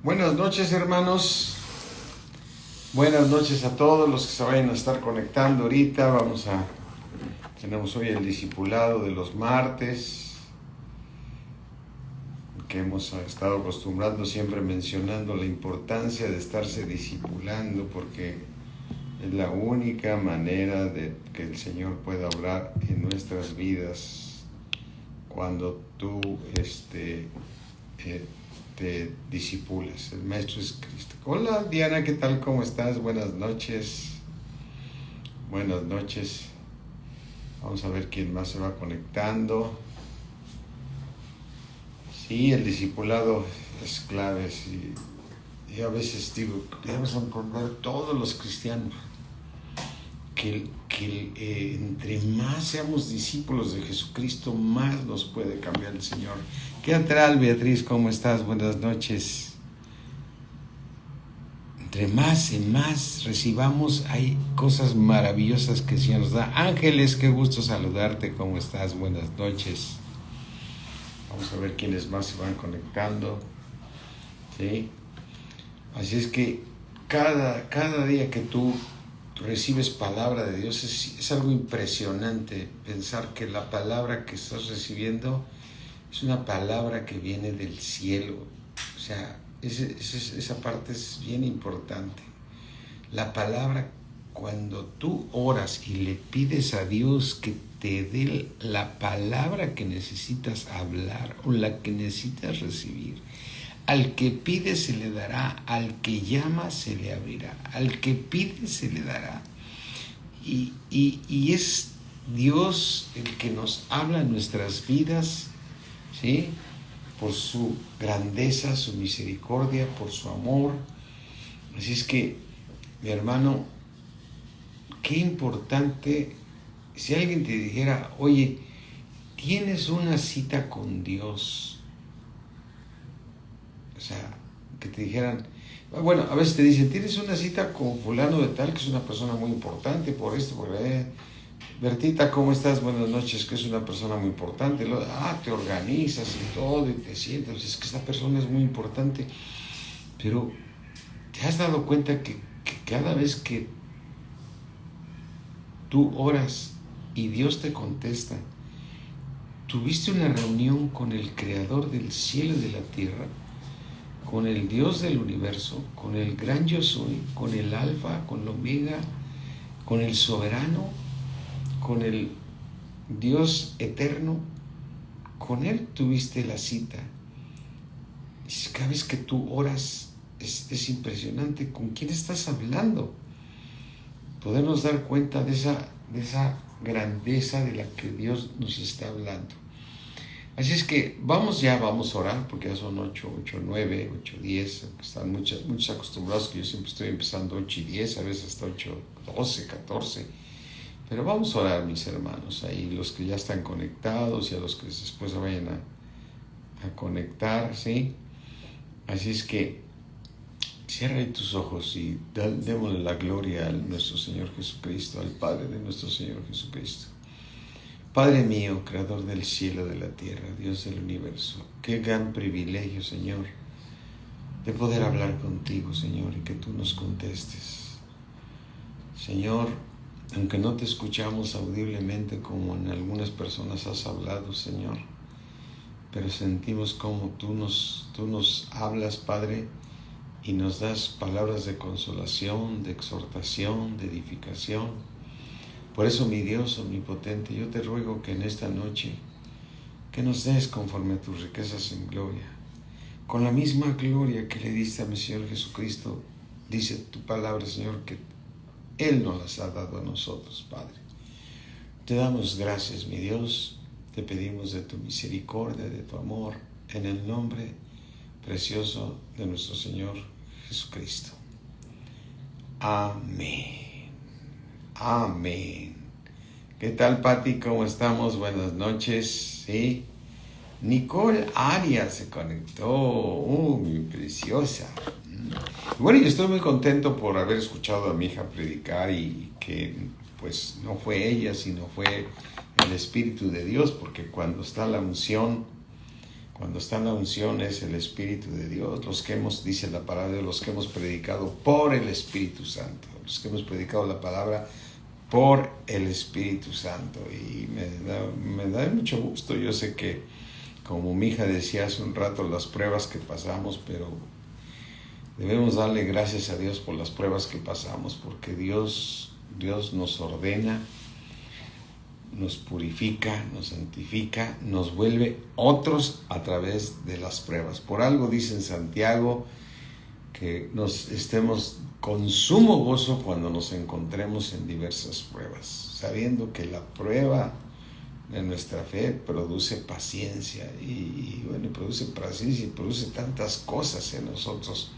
Buenas noches, hermanos. Buenas noches a todos los que se vayan a estar conectando ahorita. Tenemos hoy el discipulado de los martes, que hemos estado acostumbrando, siempre mencionando la importancia de estarse discipulando, porque es la única manera de que el Señor pueda obrar en nuestras vidas cuando tú te disipulas. El Maestro es Cristo. Hola Diana, ¿qué tal? ¿Cómo estás? Buenas noches. Buenas noches. Vamos a ver quién más se va conectando. Sí, el discipulado es clave. Sí. Yo a veces digo, debemos entender todos los cristianos que entre más seamos discípulos de Jesucristo, más nos puede cambiar el Señor. ¿Qué tal, Beatriz? ¿Cómo estás? Buenas noches. Entre más y más recibamos, hay cosas maravillosas que el Señor nos da. Ángeles, qué gusto saludarte. ¿Cómo estás? Buenas noches. Vamos a ver quiénes más se van conectando. ¿Sí? Así es que cada día que tú recibes palabra de Dios es algo impresionante pensar que la palabra que estás recibiendo es una palabra que viene del cielo. O sea, esa parte es bien importante. La palabra, cuando tú oras y le pides a Dios que te dé la palabra que necesitas hablar o la que necesitas recibir, al que pide se le dará, al que llama se le abrirá, al que pide se le dará. Y es Dios el que nos habla en nuestras vidas, ¿sí? Por su grandeza, su misericordia, por su amor. Así es que, mi hermano, qué importante, si alguien te dijera, oye, tienes una cita con Dios. O sea, que te dijeran, bueno, a veces te dicen, tienes una cita con fulano de tal, que es una persona muy importante, por esto, por ahí. Bertita, ¿cómo estás? Buenas noches, que es una persona muy importante. Te organizas y todo, y te sientas, es que esta persona es muy importante. Pero, ¿te has dado cuenta que cada vez que tú oras y Dios te contesta, tuviste una reunión con el Creador del cielo y de la tierra, con el Dios del universo, con el gran yo soy, con el alfa, con el omega, con el soberano, con el Dios eterno? Con Él tuviste la cita. Y cada vez que tú oras es impresionante con quién estás hablando. Podernos dar cuenta de esa grandeza de la que Dios nos está hablando. Así es que vamos a orar, porque ya son 8:09, 8:10, están muchos acostumbrados que yo siempre estoy empezando 8:10, a veces hasta 8:12, 14. Pero vamos a orar, mis hermanos, ahí los que ya están conectados y a los que después se vayan a conectar, ¿sí? Así es que cierra tus ojos y démosle la gloria a nuestro Señor Jesucristo, al Padre de nuestro Señor Jesucristo. Padre mío, Creador del cielo y de la tierra, Dios del universo, qué gran privilegio, Señor, de poder hablar contigo, Señor, y que tú nos contestes. Señor, aunque no te escuchamos audiblemente como en algunas personas has hablado, Señor, pero sentimos como tú nos hablas, Padre, y nos das palabras de consolación, de exhortación, de edificación. Por eso, mi Dios omnipotente, yo te ruego que en esta noche, que nos des conforme a tus riquezas en gloria, con la misma gloria que le diste a mi Señor Jesucristo. Dice tu palabra, Señor, que Él nos las ha dado a nosotros, Padre. Te damos gracias, mi Dios, te pedimos de tu misericordia, de tu amor, en el nombre precioso de nuestro Señor Jesucristo. Amén. Amén. ¿Qué tal, Pati? ¿Cómo estamos? Buenas noches. ¿Sí? Nicole Arias se conectó. Mi preciosa. Bueno, yo estoy muy contento por haber escuchado a mi hija predicar y que pues no fue ella, sino fue el Espíritu de Dios, porque cuando está la unción, Cuando está en la unción es el Espíritu de Dios, dice la palabra de Dios, los que hemos predicado por el Espíritu Santo, los que hemos predicado la palabra por el Espíritu Santo. Y me da mucho gusto. Yo sé que, como mi hija decía hace un rato, las pruebas que pasamos, pero debemos darle gracias a Dios por las pruebas que pasamos, porque Dios nos ordena, nos purifica, nos santifica, nos vuelve otros a través de las pruebas. Por algo dice en Santiago que nos estemos con sumo gozo cuando nos encontremos en diversas pruebas, sabiendo que la prueba de nuestra fe produce paciencia y produce paciencia y produce tantas cosas en nosotros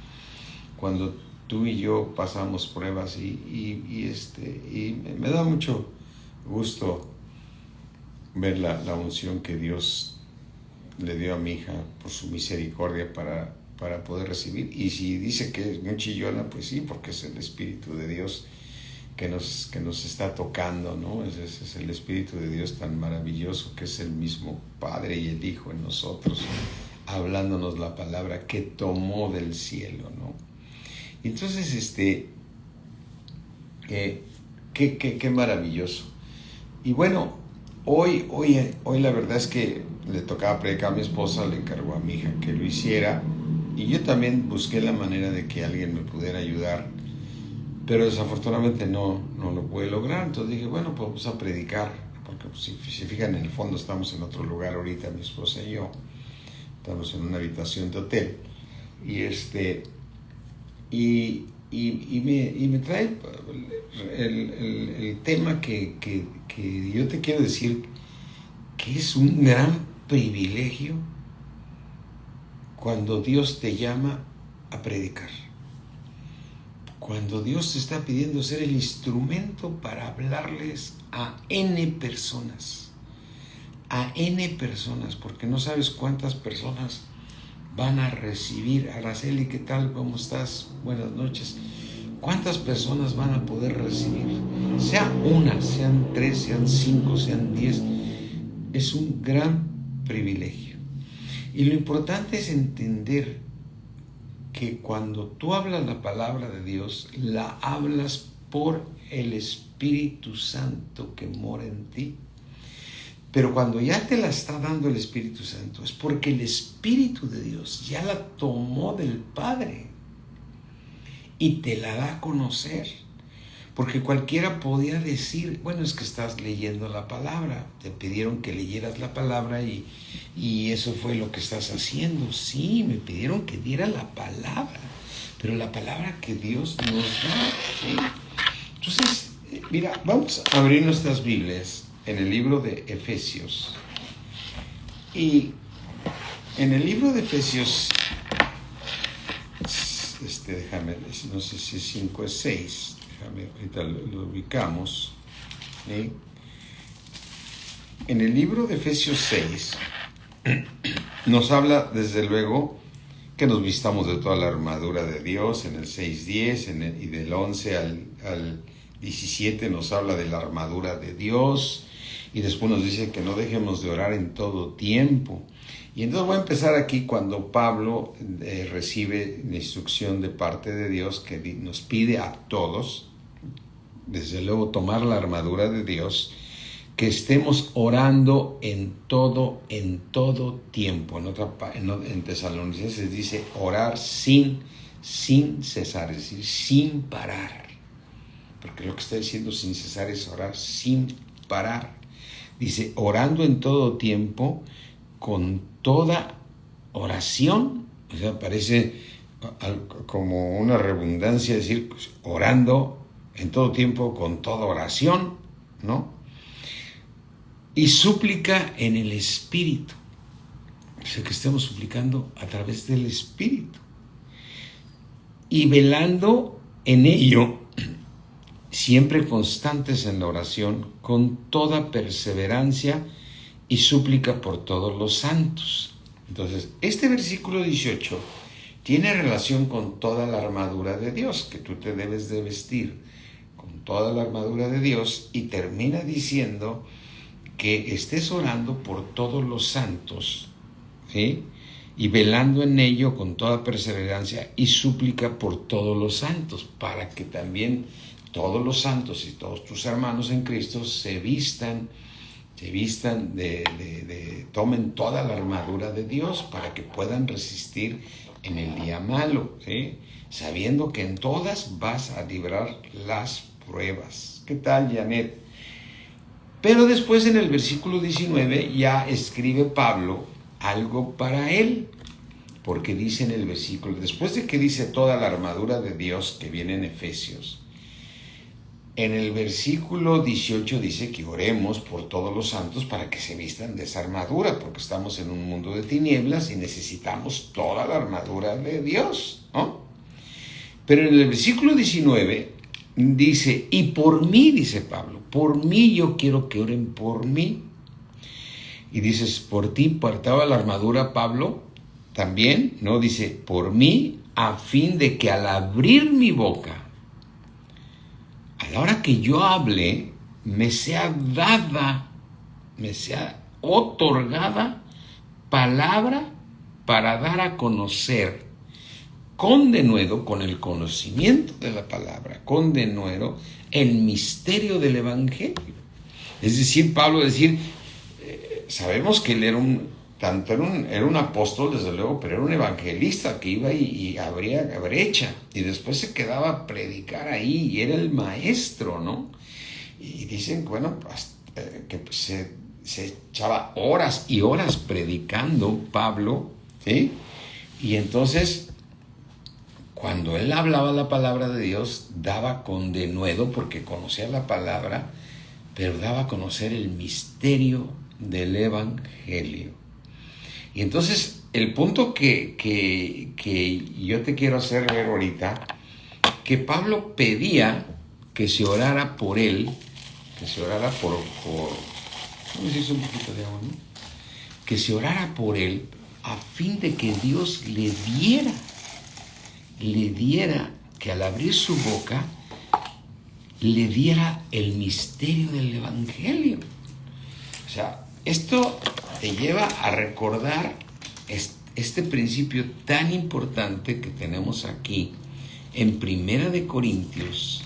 cuando tú y yo pasamos pruebas y me da mucho gusto ver la unción que Dios le dio a mi hija por su misericordia para poder recibir. Y si dice que es muy chillona, pues sí, porque es el Espíritu de Dios que nos está tocando, ¿no? Ese es el Espíritu de Dios tan maravilloso, que es el mismo Padre y el Hijo en nosotros, hablándonos la palabra que tomó del cielo, ¿no? Entonces, qué maravilloso. Y bueno, hoy la verdad es que le tocaba predicar a mi esposa, le encargó a mi hija que lo hiciera, y yo también busqué la manera de que alguien me pudiera ayudar, pero desafortunadamente no lo pude lograr. Entonces dije, bueno, pues vamos a predicar, porque pues, si se fijan, en el fondo estamos en otro lugar ahorita, mi esposa y yo, estamos en una habitación de hotel, y me trae el tema que yo te quiero decir, que es un gran privilegio cuando Dios te llama a predicar. Cuando Dios te está pidiendo ser el instrumento para hablarles a N personas, porque no sabes cuántas personas van a recibir. Araceli, ¿qué tal? ¿Cómo estás? Buenas noches. ¿Cuántas personas van a poder recibir? Sea una, sean 3, sean 5, sean 10. Es un gran privilegio. Y lo importante es entender que cuando tú hablas la palabra de Dios, la hablas por el Espíritu Santo que mora en ti. Pero cuando ya te la está dando el Espíritu Santo, es porque el Espíritu de Dios ya la tomó del Padre y te la da a conocer. Porque cualquiera podía decir, bueno, es que estás leyendo la palabra, te pidieron que leyeras la palabra y eso fue lo que estás haciendo. Sí, me pidieron que diera la palabra, pero la palabra que Dios nos da, ¿sí? Entonces, mira, vamos a abrir nuestras Biblias en el libro de Efesios. Y en el libro de Efesios, déjame, no sé si es 5 o 6, déjame, ahorita lo ubicamos. ¿Sí? En el libro de Efesios 6 nos habla desde luego que nos vistamos de toda la armadura de Dios en el 6:10, y del 11 al 17 nos habla de la armadura de Dios, y después nos dice que no dejemos de orar en todo tiempo. Y entonces voy a empezar aquí cuando Pablo recibe la instrucción de parte de Dios que nos pide a todos, desde luego, tomar la armadura de Dios, que estemos orando en todo tiempo. En Tesalonicenses dice orar sin cesar, es decir, sin parar. Porque lo que está diciendo sin cesar es orar sin parar. Dice, orando en todo tiempo, con toda oración. O sea, parece como una redundancia decir, pues, orando en todo tiempo, con toda oración, ¿no? Y súplica en el Espíritu. O sea, que estemos suplicando a través del Espíritu. Y velando en ello, siempre constantes en la oración, con toda perseverancia y súplica por todos los santos. Entonces, este versículo 18 tiene relación con toda la armadura de Dios, que tú te debes de vestir con toda la armadura de Dios, y termina diciendo que estés orando por todos los santos, ¿sí? Y velando en ello con toda perseverancia y súplica por todos los santos, para que también todos los santos y todos tus hermanos en Cristo tomen toda la armadura de Dios para que puedan resistir en el día malo, ¿sí? Sabiendo que en todas vas a librar las pruebas. ¿Qué tal, Janet? Pero después en el versículo 19 ya escribe Pablo algo para él, porque dice en el versículo, después de que dice toda la armadura de Dios que viene en Efesios, en el versículo 18 dice que oremos por todos los santos para que se vistan de esa armadura, porque estamos en un mundo de tinieblas y necesitamos toda la armadura de Dios, ¿no? Pero en el versículo 19 dice, y por mí, dice Pablo, por mí yo quiero que oren por mí. Y dices, por ti portaba la armadura Pablo también, ¿no? Dice, por mí, a fin de que al abrir mi boca, a la hora que yo hable, me sea dada, me sea otorgada palabra para dar a conocer con denuedo, con el conocimiento de la palabra, con denuedo, el misterio del Evangelio. Es decir, Pablo sabemos que él era un apóstol, desde luego, pero era un evangelista que iba y abría brecha, y después se quedaba a predicar ahí, y era el maestro, ¿no? Y dicen, bueno, que se echaba horas y horas predicando Pablo, ¿sí? Y entonces, cuando él hablaba la palabra de Dios, daba con denuedo, porque conocía la palabra, pero daba a conocer el misterio del Evangelio. Y entonces, el punto que yo te quiero hacer ver ahorita, que Pablo pedía que se orara por él, que se orara ¿cómo se dice un poquito de agua, no? Que se orara por él, a fin de que Dios le diera, que al abrir su boca, le diera el misterio del Evangelio. O sea, esto te lleva a recordar este principio tan importante que tenemos aquí en Primera de Corintios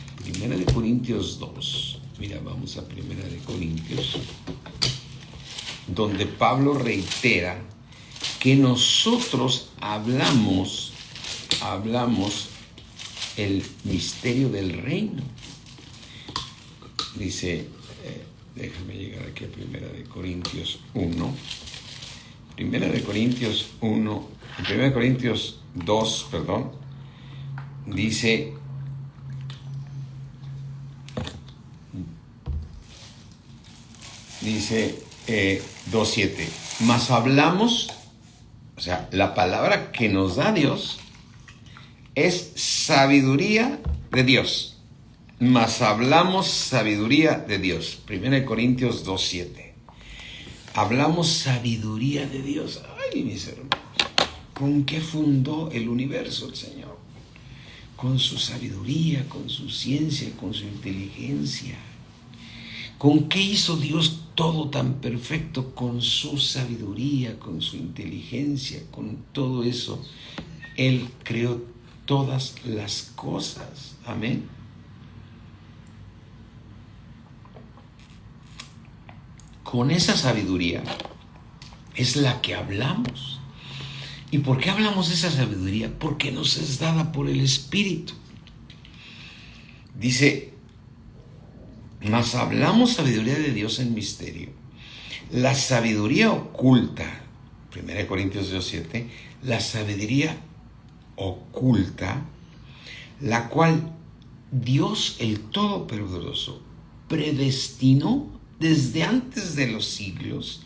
2. Mira, vamos a Primera de Corintios, donde Pablo reitera que nosotros hablamos el misterio del reino. Dice, déjame llegar aquí a Primera de Corintios 1. Primera de Corintios 2, perdón, dice, dice 2:7, mas hablamos, o sea, la palabra que nos da Dios es sabiduría de Dios, mas hablamos sabiduría de Dios. 1 Corintios 2:7. Hablamos sabiduría de Dios. Ay, mis hermanos, ¿con qué fundó el universo el Señor? Con su sabiduría, con su ciencia, con su inteligencia. ¿Con qué hizo Dios todo tan perfecto? Con su sabiduría, con su inteligencia, con todo eso. Él creó todas las cosas. Amén. Con esa sabiduría es la que hablamos. ¿Y por qué hablamos de esa sabiduría? Porque nos es dada por el Espíritu. Dice, mas hablamos sabiduría de Dios en misterio. La sabiduría oculta, 1 Corintios 2:7, la sabiduría oculta, la cual Dios el Todopoderoso predestinó desde antes de los siglos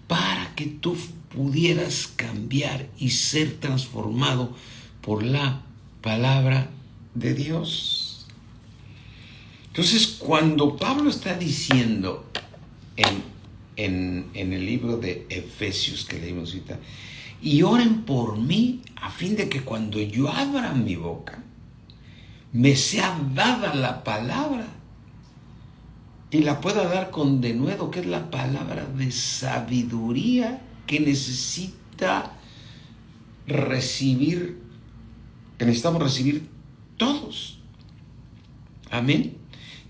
para que tú pudieras cambiar y ser transformado por la palabra de Dios. Entonces, cuando Pablo está diciendo en el libro de Efesios que leímos ahorita, y oren por mí a fin de que cuando yo abra mi boca me sea dada la palabra y la pueda dar con denuedo, que es la palabra de sabiduría que necesita recibir, que necesitamos recibir todos. Amén.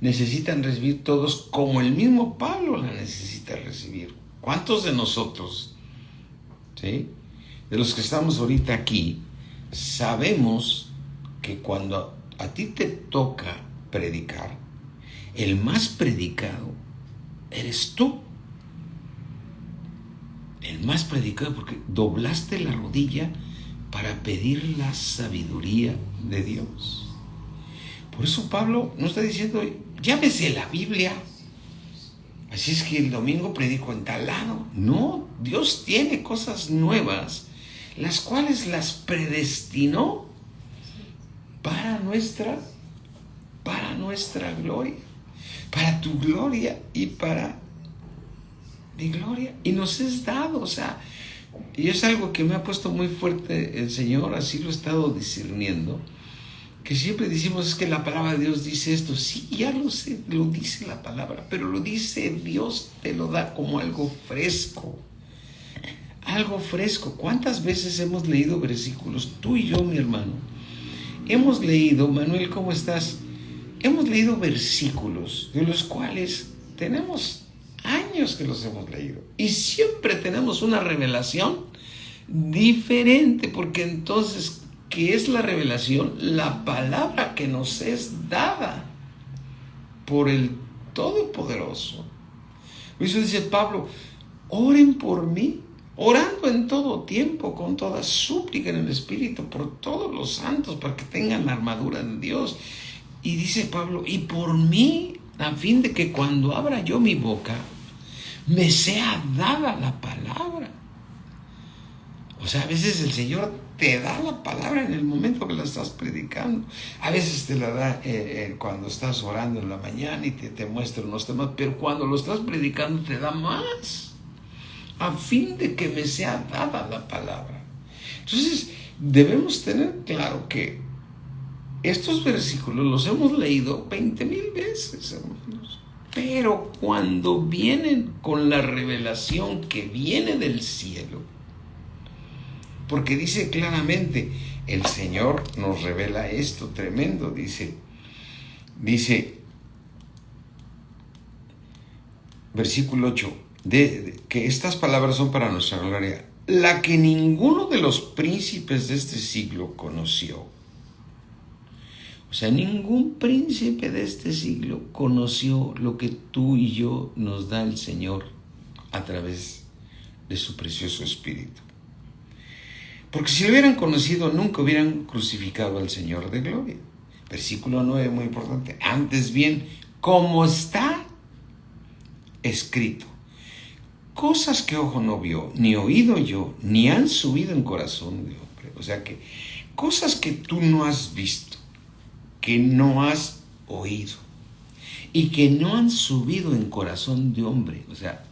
Necesitan recibir todos como el mismo Pablo la necesita recibir. ¿Cuántos de nosotros, sí, de los que estamos ahorita aquí, sabemos que cuando a ti te toca predicar, el más predicado eres tú? El más predicado porque doblaste la rodilla para pedir la sabiduría de Dios. Por eso Pablo no está diciendo, llámese la Biblia, así es que el domingo predico en tal lado. No, Dios tiene cosas nuevas, las cuales las predestinó para nuestra gloria, para tu gloria y para mi gloria. Y nos es dado, o sea, y es algo que me ha puesto muy fuerte el Señor, así lo he estado discerniendo, que siempre decimos es que la palabra de Dios dice esto. Sí, ya lo sé, lo dice la palabra, pero lo dice Dios, te lo da como algo fresco. Algo fresco. ¿Cuántas veces hemos leído versículos? Tú y yo, mi hermano. Hemos leído, Manuel, ¿cómo estás? Hemos leído versículos de los cuales tenemos años que los hemos leído. Y siempre tenemos una revelación diferente, porque entonces, ¿qué es la revelación? La palabra que nos es dada por el Todopoderoso. Por eso dice Pablo, oren por mí, orando en todo tiempo, con toda súplica en el Espíritu, por todos los santos, para que tengan la armadura de Dios. Y dice Pablo, y por mí, a fin de que cuando abra yo mi boca, me sea dada la palabra. O sea, a veces el Señor te da la palabra en el momento que la estás predicando. A veces te la da cuando estás orando en la mañana y te muestra unos temas, pero cuando lo estás predicando te da más, a fin de que me sea dada la palabra. Entonces, debemos tener claro que estos versículos los hemos leído 20,000 veces, hermanos. Pero cuando vienen con la revelación que viene del cielo, porque dice claramente, el Señor nos revela esto tremendo, dice, versículo 8, que estas palabras son para nuestra gloria, la que ninguno de los príncipes de este siglo conoció. O sea, ningún príncipe de este siglo conoció lo que tú y yo nos da el Señor a través de su precioso Espíritu. Porque si lo hubieran conocido, nunca hubieran crucificado al Señor de gloria. Versículo 9, muy importante. Antes bien, como está escrito, cosas que ojo no vio, ni oído yo, ni han subido en corazón de hombre. O sea que cosas que tú no has visto, que no has oído y que no han subido en corazón de hombre. O sea,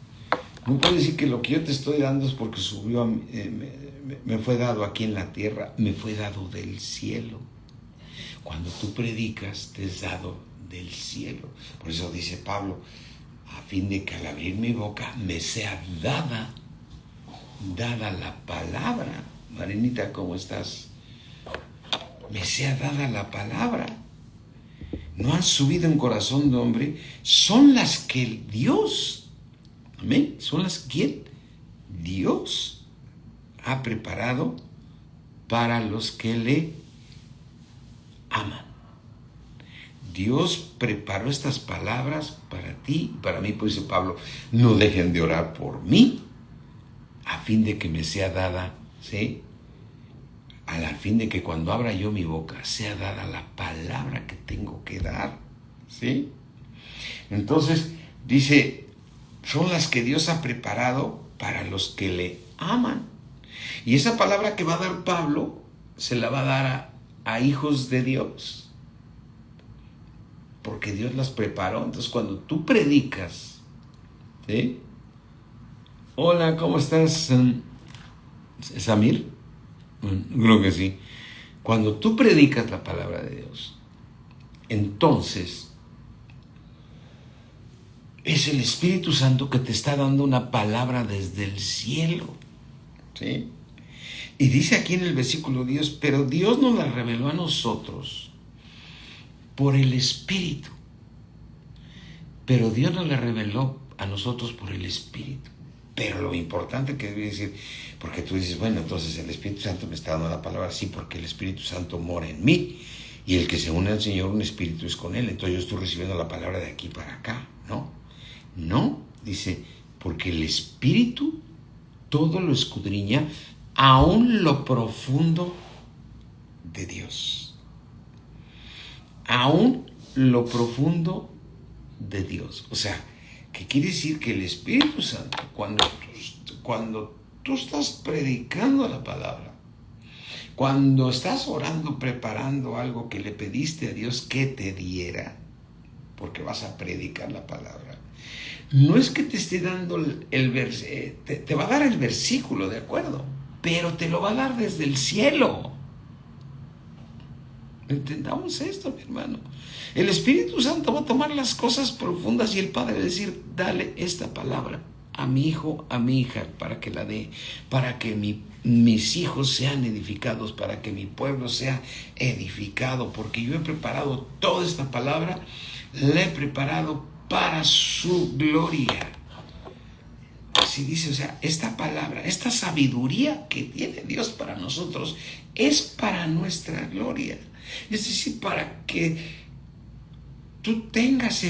no puedo decir que lo que yo te estoy dando es porque subió me fue dado aquí en la tierra, me fue dado del cielo. Cuando tú predicas, te es dado del cielo. Por eso dice Pablo, a fin de que al abrir mi boca me sea dada la palabra. Marinita, ¿cómo estás? Me sea dada la palabra. No han subido en corazón de hombre, son las que Dios, amén, son las que Dios ha preparado para los que le aman. Dios preparó estas palabras para ti y para mí. Pues dice Pablo, no dejen de orar por mí, a fin de que me sea dada, ¿sí? Al fin de que cuando abra yo mi boca sea dada la palabra que tengo que dar, ¿sí? Entonces dice, son las que Dios ha preparado para los que le aman. Y esa palabra que va a dar Pablo se la va a dar a hijos de Dios, porque Dios las preparó. Entonces cuando tú predicas, ¿sí? Hola, ¿cómo estás, Samir? Creo que sí. Cuando tú predicas la palabra de Dios, entonces es el Espíritu Santo que te está dando una palabra desde el cielo. ¿sí? Y dice aquí en el versículo 10, pero Dios nos la reveló a nosotros por el Espíritu. Pero Dios nos la reveló a nosotros por el Espíritu. Pero lo importante que debe decir, porque tú dices, bueno, entonces el Espíritu Santo me está dando la palabra, sí, porque el Espíritu Santo mora en mí. Y el que se une al Señor, un espíritu es con Él. Entonces yo estoy recibiendo la palabra de aquí para acá, ¿no? No, dice, porque el Espíritu todo lo escudriña, aún lo profundo de Dios. Aún lo profundo de Dios. O sea, ¿qué quiere decir? Que el Espíritu Santo, cuando tú estás predicando la palabra, cuando estás orando, preparando algo que le pediste a Dios que te diera, porque vas a predicar la palabra, no es que te esté dando te va a dar el versículo, ¿de acuerdo? Pero te lo va a dar desde el cielo. Entendamos esto, mi hermano. El Espíritu Santo va a tomar las cosas profundas y el Padre va a decir, dale esta palabra a mi hijo, a mi hija, para que la dé, para que mis hijos sean edificados, para que mi pueblo sea edificado, porque yo he preparado toda esta palabra, la he preparado para su gloria. Así dice, o sea, esta palabra, esta sabiduría que tiene Dios para nosotros es para nuestra gloria. Es decir, para que tú tengas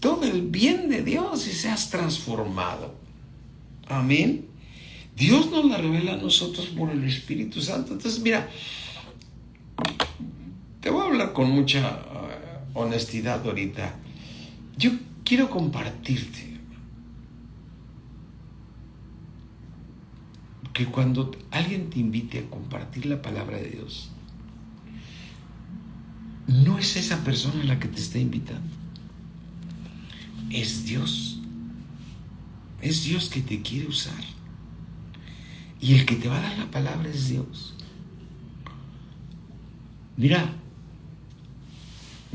todo el bien de Dios y seas transformado. Amén. Dios nos la revela a nosotros por el Espíritu Santo. Entonces, mira, te voy a hablar con mucha honestidad ahorita. Yo quiero compartirte que cuando alguien te invite a compartir la palabra de Dios, no es esa persona la que te está invitando. Es Dios. Es Dios que te quiere usar. Y el que te va a dar la palabra es Dios. Mira,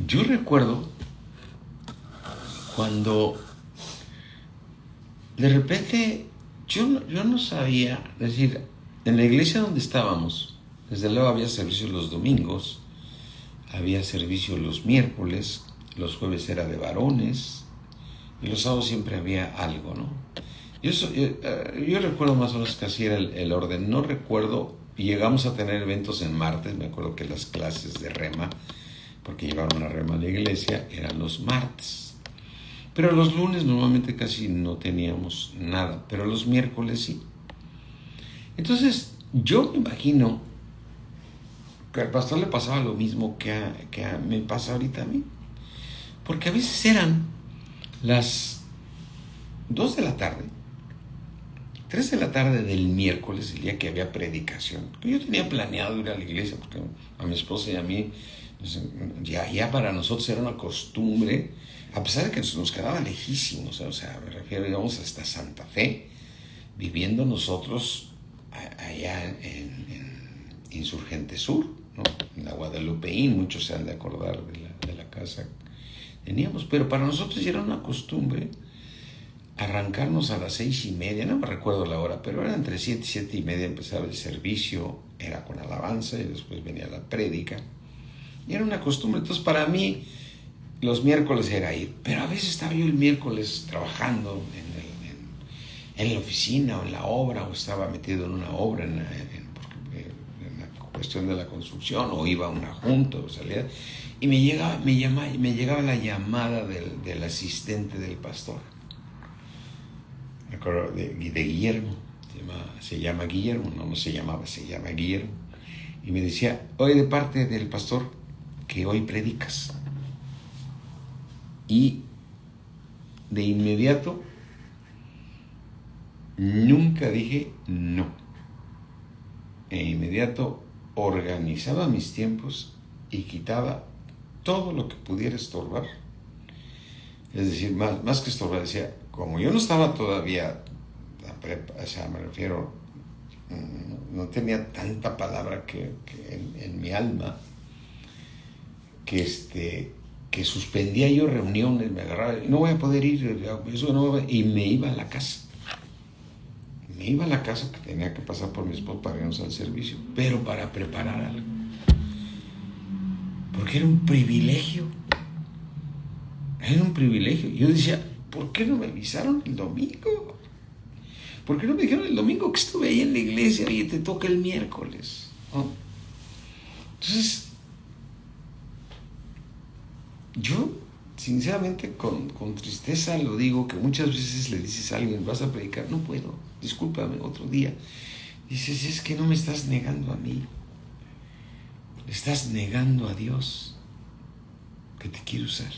yo recuerdo cuando de repente yo no sabía, es decir, en la iglesia donde estábamos, desde luego había servicio los domingos, había servicio los miércoles, los jueves era de varones, y los sábados siempre había algo, ¿no? Yo recuerdo más o menos que así era el orden. No recuerdo, llegamos a tener eventos en martes, me acuerdo que las clases de rema, porque llevaron una rema a la iglesia, eran los martes. Pero los lunes normalmente casi no teníamos nada, pero los miércoles sí. Entonces, yo me imagino que al pastor le pasaba lo mismo que me pasa ahorita a mí. Porque a veces eran las 2 de la tarde, 3 de la tarde del miércoles, el día que había predicación. Yo tenía planeado ir a la iglesia, porque a mi esposa y a mí, ya para nosotros era una costumbre, a pesar de que nos quedaba lejísimos, o sea, me refiero, íbamos hasta Santa Fe, viviendo nosotros allá en Insurgente Sur, ¿no? En la Guadalupeín, muchos se han de acordar de la casa que teníamos, pero para nosotros ya era una costumbre arrancarnos a las 6:30, no me recuerdo la hora, pero era entre 7 y 7:30, empezaba el servicio, era con alabanza y después venía la prédica, y era una costumbre. Entonces para mí los miércoles era ir, pero a veces estaba yo el miércoles trabajando en la oficina o en la obra, o estaba metido en una obra en la cuestión de la construcción, o iba a una junta, o salía, y me llegaba la llamada del asistente del pastor. Me acuerdo de Guillermo, se llama Guillermo, no se llamaba, se llama Guillermo, y me decía, oye, de parte del pastor, que hoy predicas. Y de inmediato nunca dije no. De inmediato organizaba mis tiempos y quitaba todo lo que pudiera estorbar. Es decir, más que estorbar, decía, como yo no estaba todavía, o sea, me refiero, no tenía tanta palabra que en mi alma, que suspendía yo reuniones, me agarraba, no voy a poder ir, eso no, y me iba a la casa. me iba a la casa, que tenía que pasar por mi esposo para irnos al servicio, pero para preparar algo. Porque era un privilegio. Era un privilegio. Yo decía, ¿por qué no me avisaron el domingo? ¿Por qué no me dijeron el domingo que estuve ahí en la iglesia? Oye, te toca el miércoles, ¿no? Entonces, yo, sinceramente, con tristeza lo digo, que muchas veces le dices a alguien, vas a predicar, no puedo, discúlpame, otro día. Dices, es que no me estás negando a mí, le estás negando a Dios que te quiere usar.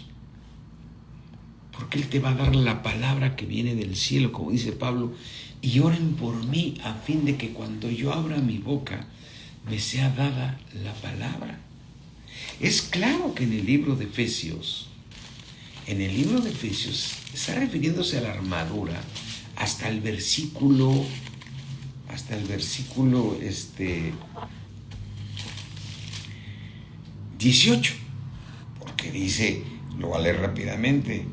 Porque Él te va a dar la palabra que viene del cielo, como dice Pablo, y oren por mí a fin de que cuando yo abra mi boca me sea dada la palabra. Es claro que en el libro de Efesios está refiriéndose a la armadura hasta el versículo 18, porque dice, lo voy a leer rápidamente,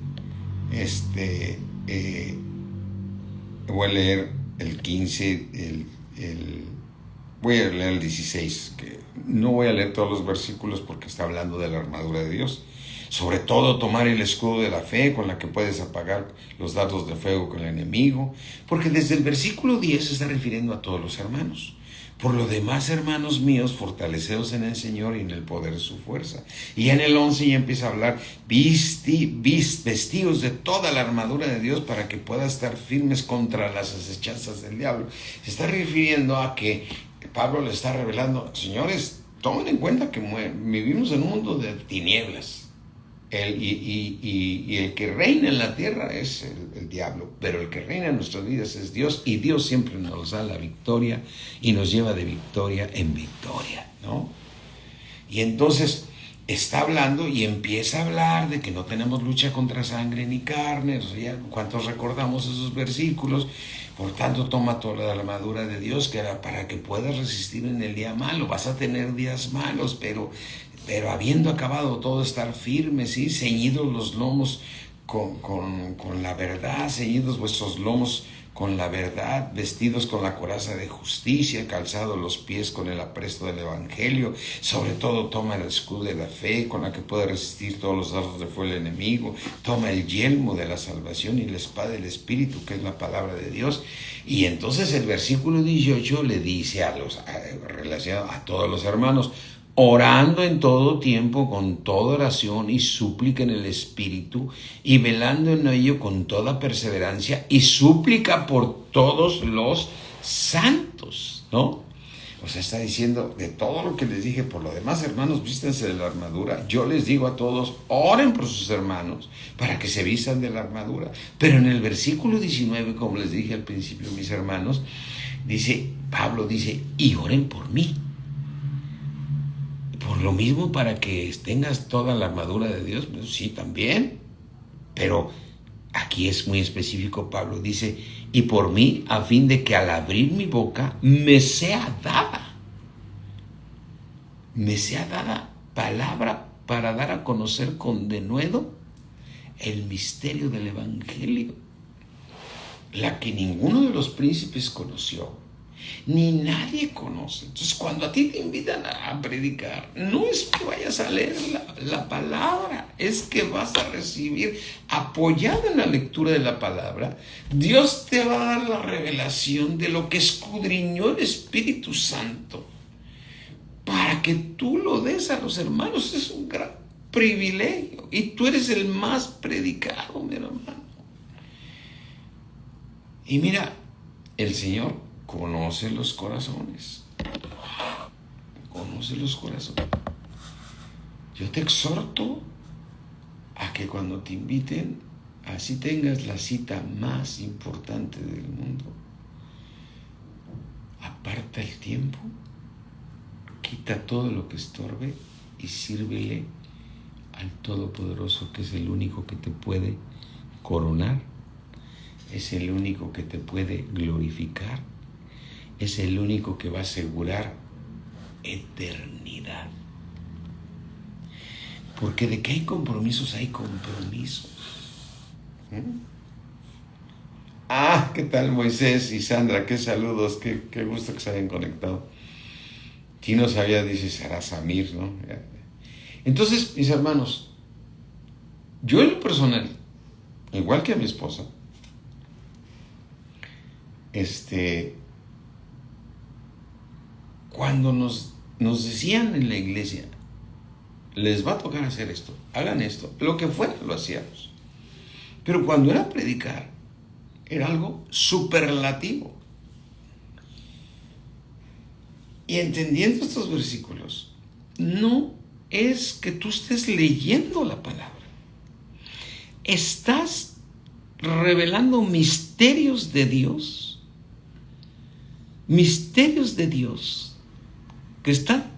voy a leer el 15, voy a leer el 16, que no voy a leer todos los versículos porque está hablando de la armadura de Dios. Sobre todo tomar el escudo de la fe con la que puedes apagar los dardos de fuego con el enemigo, porque desde el versículo 10 se está refiriendo a todos los hermanos. Por lo demás, hermanos míos, fortaleceos en el Señor y en el poder de su fuerza. Y en el 11 ya empieza a hablar, vestidos de toda la armadura de Dios para que puedas estar firmes contra las acechanzas del diablo. Se está refiriendo a que Pablo le está revelando, señores, tomen en cuenta que vivimos en un mundo de tinieblas. Y el que reina en la tierra es el diablo, pero el que reina en nuestras vidas es Dios, y Dios siempre nos da la victoria y nos lleva de victoria en victoria, ¿no? Y entonces está hablando y empieza a hablar de que no tenemos lucha contra sangre ni carne. O sea, ¿cuántos recordamos esos versículos? Por tanto, toma toda la armadura de Dios, que era para que puedas resistir en el día malo. Vas a tener días malos, pero habiendo acabado todo, estar firmes, ¿sí? Ceñidos los lomos con la verdad, ceñidos vuestros lomos con la verdad, vestidos con la coraza de justicia, calzados los pies con el apresto del evangelio. Sobre todo toma el escudo de la fe, con la que puede resistir todos los dardos de fuego del enemigo. Toma el yelmo de la salvación y la espada del Espíritu, que es la palabra de Dios. Y entonces el versículo 18 le dice relacionado a todos los hermanos, orando en todo tiempo con toda oración y súplica en el Espíritu, y velando en ello con toda perseverancia y súplica por todos los santos, ¿no? O sea, está diciendo, de todo lo que les dije, por lo demás, hermanos, vístanse de la armadura. Yo les digo a todos, oren por sus hermanos para que se vistan de la armadura. Pero en el versículo 19, como les dije al principio, mis hermanos, Pablo dice, y oren por mí. Por lo mismo, para que tengas toda la armadura de Dios, pues sí, también. Pero aquí es muy específico. Pablo dice, y por mí, a fin de que al abrir mi boca me sea dada palabra para dar a conocer con denuedo el misterio del evangelio, la que ninguno de los príncipes conoció, ni nadie conoce. Entonces, cuando a ti te invitan a predicar, no es que vayas a leer la palabra, es que vas a recibir, apoyado en la lectura de la palabra, Dios te va a dar la revelación de lo que escudriñó el Espíritu Santo para que tú lo des a los hermanos. Es un gran privilegio y tú eres el más predicado, mi hermano. Y mira, el Señor conoce los corazones. Conoce los corazones. Yo te exhorto a que cuando te inviten, así tengas la cita más importante del mundo, aparta el tiempo, quita todo lo que estorbe y sírvele al Todopoderoso, que es el único que te puede coronar, es el único que te puede glorificar, es el único que va a asegurar eternidad. Porque de que hay compromisos, hay compromisos. ¿Qué tal Moisés y Sandra? Qué saludos, qué gusto que se hayan conectado. ¿Quién no sabía? Dice Sara Samir, ¿no? Entonces, mis hermanos, yo en lo personal, igual que a mi esposa, cuando nos decían en la iglesia, les va a tocar hacer esto, hagan esto, lo que fuera lo hacíamos. Pero cuando era predicar, era algo superlativo. Y entendiendo estos versículos, no es que tú estés leyendo la palabra. Estás revelando misterios de Dios que están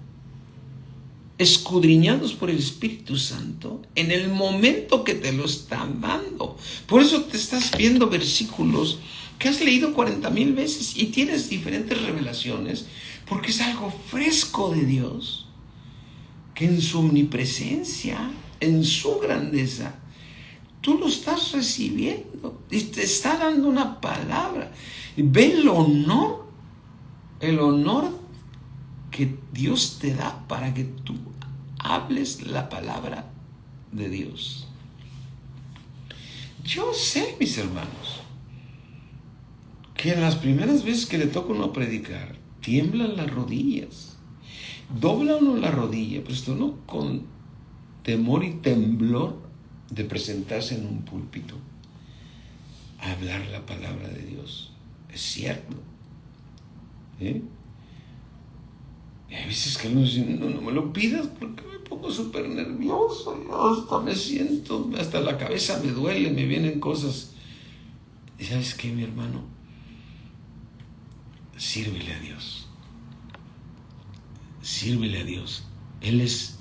escudriñados por el Espíritu Santo en el momento que te lo están dando. Por eso te estás viendo versículos que has leído 40,000 veces y tienes diferentes revelaciones, porque es algo fresco de Dios, que en su omnipresencia, en su grandeza, tú lo estás recibiendo y te está dando una palabra. Ve el honor que Dios te da para que tú hables la palabra de Dios. Yo sé, mis hermanos, que en las primeras veces que le toca a uno predicar, tiemblan las rodillas, dobla uno la rodilla, pero esto no con temor y temblor de presentarse en un púlpito a hablar la palabra de Dios. Es cierto. Y hay veces que uno dice, no me lo pidas porque me pongo súper nervioso, yo hasta me siento, hasta la cabeza me duele, me vienen cosas. ¿Y sabes qué, mi hermano? Sírvele a Dios. Sírvele a Dios. Él es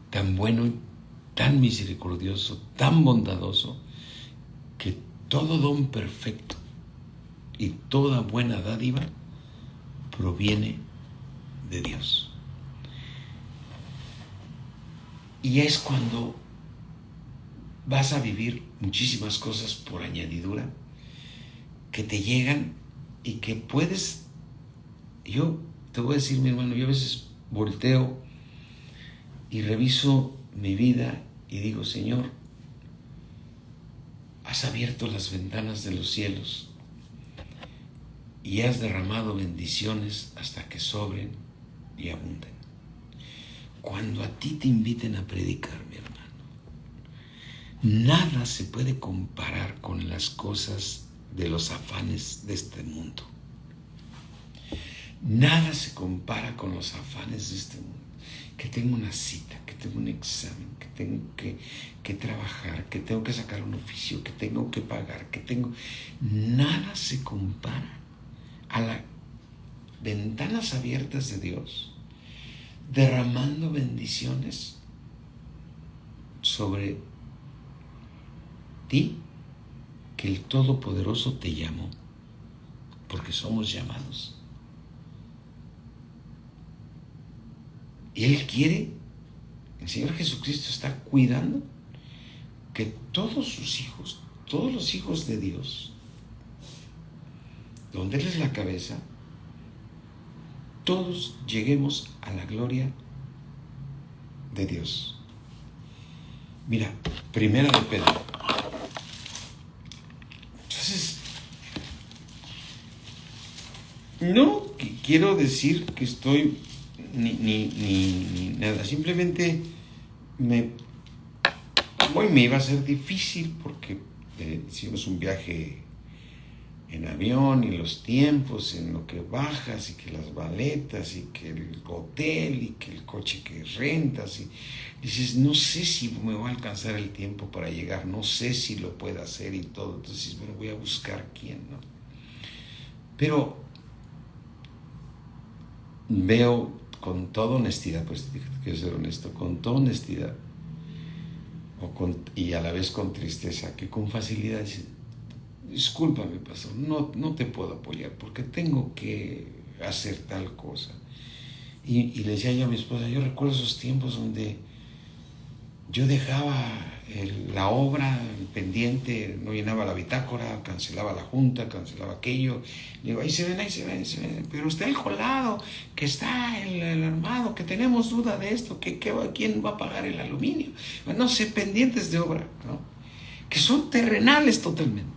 tan bueno, tan misericordioso, tan bondadoso, que todo don perfecto y toda buena dádiva proviene de Dios. Y es cuando vas a vivir muchísimas cosas por añadidura que te llegan y que puedes. Yo te voy a decir, mi hermano, yo a veces volteo y reviso mi vida y digo, Señor, has abierto las ventanas de los cielos y has derramado bendiciones hasta que sobren y abunden. Cuando a ti te inviten a predicar, mi hermano, nada se puede comparar con las cosas de los afanes de este mundo. Nada se compara con los afanes de este mundo. Que tengo una cita, que tengo un examen, que tengo que trabajar, que tengo que sacar un oficio, que tengo que pagar, Nada se compara a las ventanas abiertas de Dios, derramando bendiciones sobre ti, que el Todopoderoso te llamó, porque somos llamados. Y Él quiere, el Señor Jesucristo está cuidando que todos sus hijos, todos los hijos de Dios, donde Él es la cabeza, todos lleguemos a la gloria de Dios. Mira, Primera de Pedro. Entonces, no quiero decir que estoy ni nada, simplemente me iba a ser difícil porque hicimos un viaje en avión y los tiempos en lo que bajas y que las maletas y que el hotel y que el coche que rentas y dices, no sé si me va a alcanzar el tiempo para llegar, no sé si lo puedo hacer y todo, entonces bueno, voy a buscar quién, ¿no? Pero veo con toda honestidad, pues quiero ser honesto, con toda honestidad y a la vez con tristeza, que con facilidad dice, discúlpame, pastor, no te puedo apoyar porque tengo que hacer tal cosa. Y le decía yo a mi esposa, yo recuerdo esos tiempos donde yo dejaba la obra, el pendiente, no llenaba la bitácora, cancelaba la junta, cancelaba aquello. Le digo, ahí se ven. Pero está el colado, que está el armado, que tenemos duda de esto, ¿quién va a pagar el aluminio? No sé, pendientes de obra, ¿no? Que son terrenales totalmente.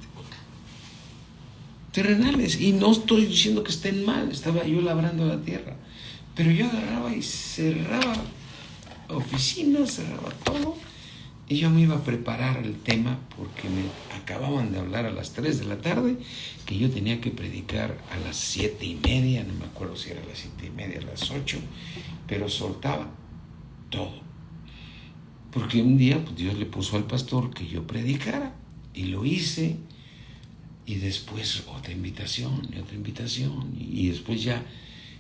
Terrenales. Y no estoy diciendo que estén mal, estaba yo labrando la tierra. Pero yo agarraba y cerraba oficinas, cerraba todo. Y yo me iba a preparar el tema porque me acababan de hablar a las 3 de la tarde que yo tenía que predicar a las 7:30, no me acuerdo si era a las 7:30, a las 8, pero soltaba todo. Porque un día pues, Dios le puso al pastor que yo predicara y lo hice, y después otra invitación y después ya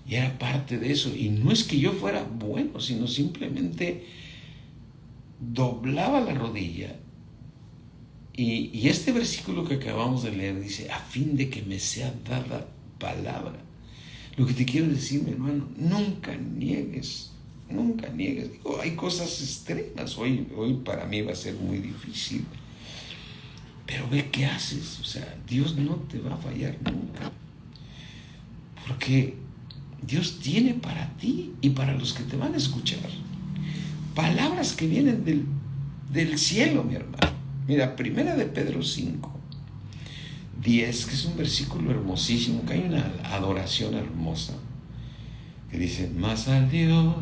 era parte de eso. Y no es que yo fuera bueno, sino simplemente doblaba la rodilla. Y este versículo que acabamos de leer dice, a fin de que me sea dada palabra. Lo que te quiero decir, mi hermano, nunca niegues. Digo, hay cosas extremas. Hoy para mí va a ser muy difícil. Pero ve qué haces. O sea, Dios no te va a fallar nunca. Porque Dios tiene para ti y para los que te van a escuchar palabras que vienen del cielo, mi hermano. Mira, 1 de Pedro 5:10, que es un versículo hermosísimo, que hay una adoración hermosa, que dice, mas al Dios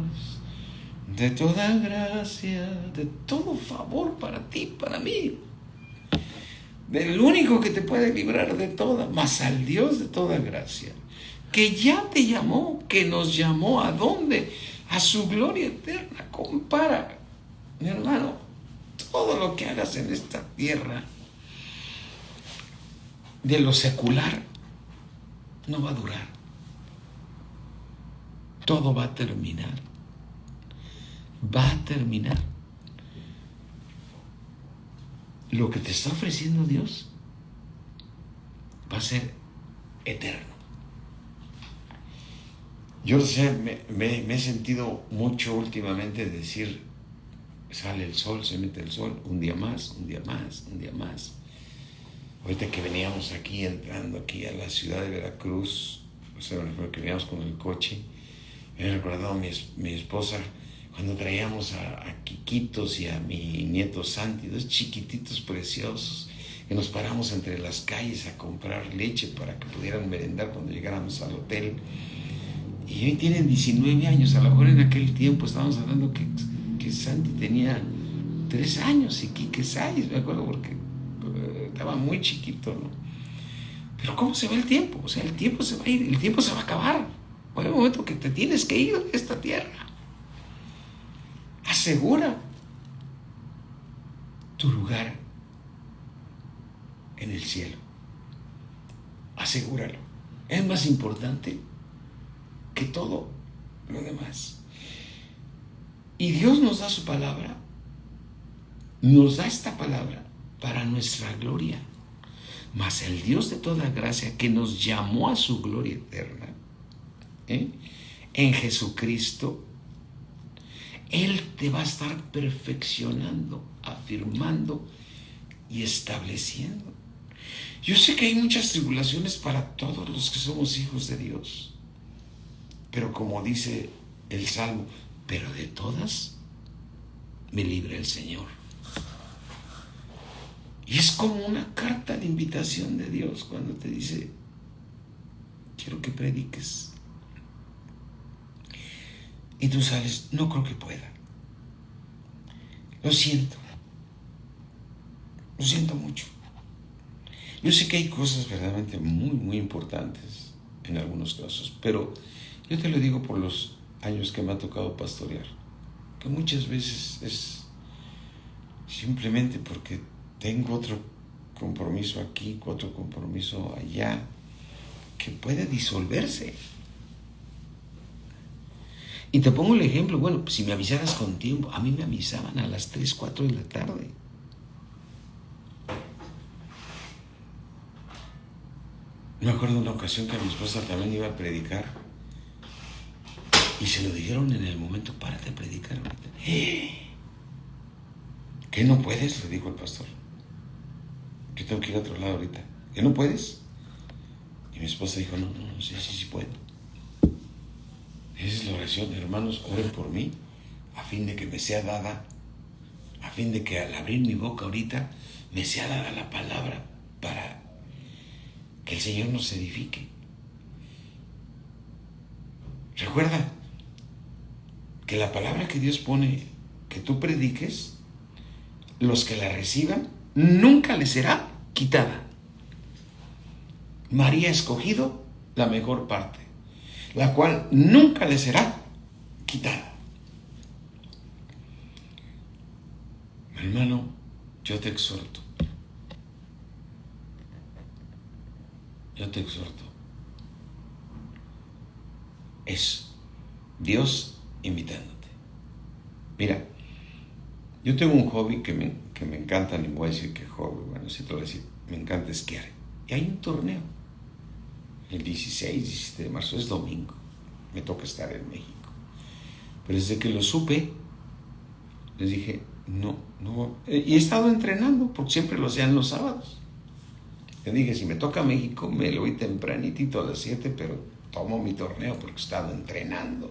de toda gracia, de todo favor para ti, para mí, del único que te puede librar de toda, mas al Dios de toda gracia, que ya te llamó, que nos llamó, ¿a dónde? A su gloria eterna. Compara, mi hermano, todo lo que hagas en esta tierra de lo secular no va a durar. Todo va a terminar. Va a terminar. Lo que te está ofreciendo Dios va a ser eterno. Yo sé, me he sentido mucho últimamente decir, sale el sol, se mete el sol, un día más. Ahorita que veníamos aquí, entrando aquí a la ciudad de Veracruz, o sea, que veníamos con el coche, me he recordado a mi esposa, cuando traíamos a Quiquitos y a mi nieto Santi, dos chiquititos preciosos, que nos paramos entre las calles a comprar leche para que pudieran merendar cuando llegáramos al hotel. Y hoy tienen 19 años, a lo mejor en aquel tiempo estábamos hablando que Santi tenía 3 años y Quique 6, me acuerdo, porque estaba muy chiquito, ¿no? Pero ¿cómo se va el tiempo? O sea, el tiempo se va a ir, el tiempo se va a acabar. Va a haber un momento que te tienes que ir de esta tierra. Asegura tu lugar en el cielo. Asegúralo. Es más importante que todo lo demás. Y Dios nos da su palabra, nos da esta palabra para nuestra gloria. Mas el Dios de toda gracia, que nos llamó a su gloria eterna, en Jesucristo, Él te va a estar perfeccionando, afirmando y estableciendo. Yo sé que hay muchas tribulaciones para todos los que somos hijos de Dios. Pero como dice el Salmo, pero de todas me libra el Señor. Y es como una carta de invitación de Dios cuando te dice, quiero que prediques. Y tú sales, no creo que pueda. Lo siento mucho. Yo sé que hay cosas verdaderamente muy, muy importantes en algunos casos, pero yo te lo digo por los años que me ha tocado pastorear, que muchas veces es simplemente porque tengo otro compromiso aquí, otro compromiso allá, que puede disolverse. Y te pongo el ejemplo, bueno, si me avisaras con tiempo, a mí me avisaban a las 3, 4 de la tarde. Me acuerdo una ocasión que mi esposa también iba a predicar y se lo dijeron en el momento, párate a predicar ahorita. ¿Qué ¿Qué no puedes? Le dijo el pastor. Yo tengo que ir a otro lado ahorita. ¿Qué no puedes? Y mi esposa dijo, no, sí puedo. Esa es la oración, hermanos, oren por mí, a fin de que me sea dada, a fin de que al abrir mi boca ahorita, me sea dada la palabra para que el Señor nos edifique. Recuerda que la palabra que Dios pone, que tú prediques, los que la reciban, nunca les será quitada. María ha escogido la mejor parte, la cual nunca le será quitada. Hermano, yo te exhorto. Es Dios invitándote. Mira, yo tengo un hobby que me encanta, ni voy a decir que hobby, bueno, sí te lo voy a decir, me encanta esquiar. Y hay un torneo, el 17 de marzo, es domingo, me toca estar en México. Pero desde que lo supe, les dije, no, y he estado entrenando, porque siempre lo hacían los sábados. Le dije, si me toca México, me lo voy tempranitito a las 7, pero tomo mi torneo porque he estado entrenando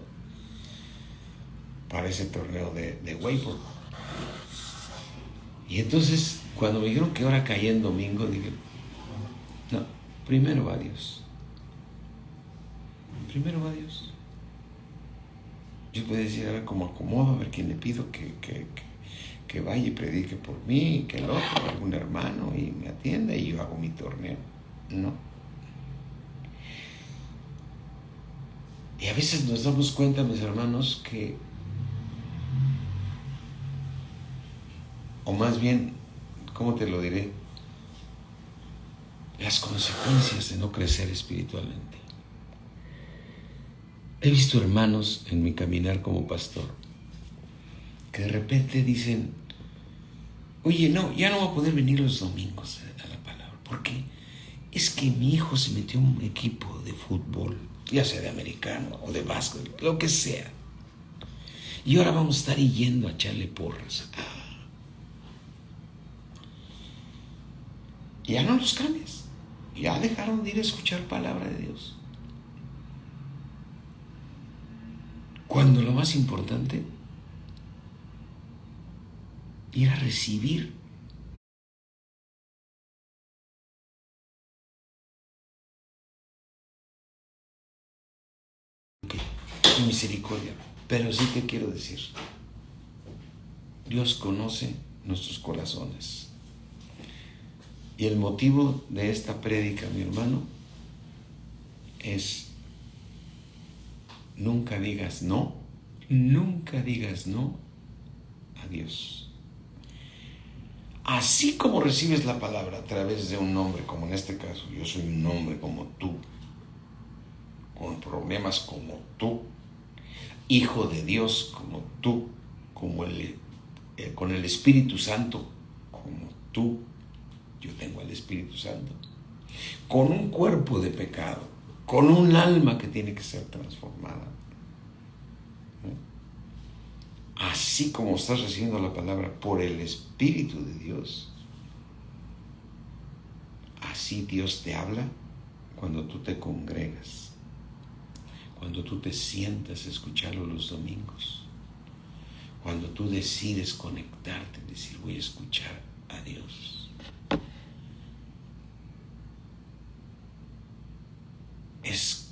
para ese torneo de wakeboard. Y entonces, cuando me dijeron que ahora caía en domingo, dije, no, primero va Dios. Yo puedo decir, a ver cómo acomodo, a ver quién le pido que vaya y predique por mí, que el otro, algún hermano, y me atienda y yo hago mi torneo. No. Y a veces nos damos cuenta, mis hermanos, que, o más bien, ¿cómo te lo diré? Las consecuencias de no crecer espiritualmente. He visto hermanos en mi caminar como pastor que de repente dicen, oye, no, ya no voy a poder venir los domingos a la palabra. ¿Por qué? Es que mi hijo se metió en un equipo de fútbol, ya sea de americano o de básquet, lo que sea. Y ahora vamos a estar yendo a echarle porras. Ya no los cambies. Ya dejaron de ir a escuchar palabra de Dios. Cuando lo más importante, ir a recibir su misericordia. Pero sí te quiero decir, Dios conoce nuestros corazones. Y el motivo de esta prédica, mi hermano, es nunca digas no a Dios. Así como recibes la palabra a través de un hombre, como en este caso, yo soy un hombre como tú, con problemas como tú, hijo de Dios como tú, con el Espíritu Santo como tú, yo tengo el Espíritu Santo, con un cuerpo de pecado, con un alma que tiene que ser transformada. Así como estás recibiendo la palabra por el Espíritu de Dios, así Dios te habla cuando tú te congregas, cuando tú te sientas a escucharlo los domingos, cuando tú decides conectarte, decir, voy a escuchar a Dios. Es